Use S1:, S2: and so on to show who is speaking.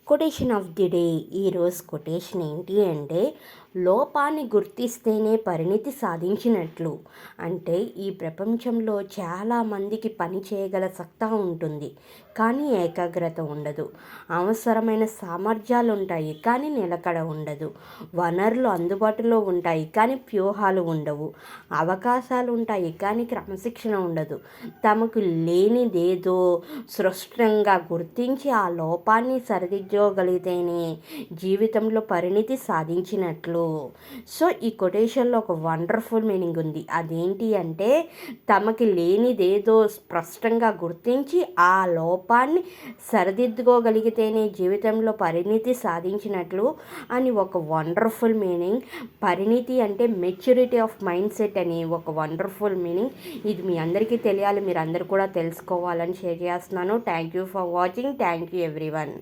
S1: Quotation of the day. ఈరోజు quotation ఏంటి అంటే, లోపాన్ని గుర్తిస్తేనే పరిణితి సాధించినట్లు. అంటే ఈ ప్రపంచంలో చాలామందికి పని చేయగల సత్తా ఉంటుంది, కానీ ఏకాగ్రత ఉండదు. అవసరమైన సామర్థ్యాలు ఉంటాయి, కానీ నిలకడ ఉండదు. వనరులు అందుబాటులో ఉంటాయి, కానీ వ్యూహాలు ఉండవు. అవకాశాలు ఉంటాయి, కానీ క్రమశిక్షణ ఉండదు. తమకు లేనిదేదో స్పష్టంగా గుర్తించి ఆ లోపాన్ని సరిదిద్దుకోగలిగితేనే జీవితంలో పరిణితి సాధించినట్లు. సో ఈ కొటేషన్లో ఒక వండర్ఫుల్ మీనింగ్ ఉంది. అదేంటి అంటే, తమకి లేనిదేదో స్పష్టంగా గుర్తించి ఆ లోపాన్ని సరిదిద్దుకోగలిగితేనే జీవితంలో పరిణితి సాధించినట్లు అని ఒక వండర్ఫుల్ మీనింగ్. పరిణితి అంటే మెచ్యూరిటీ ఆఫ్ మైండ్ సెట్ అని ఒక వండర్ఫుల్ మీనింగ్. ఇది మీ అందరికీ తెలియాలి, మీరు అందరు కూడా తెలుసుకోవాలని షేర్ చేస్తున్నాను. Thank you for watching. Thank you everyone.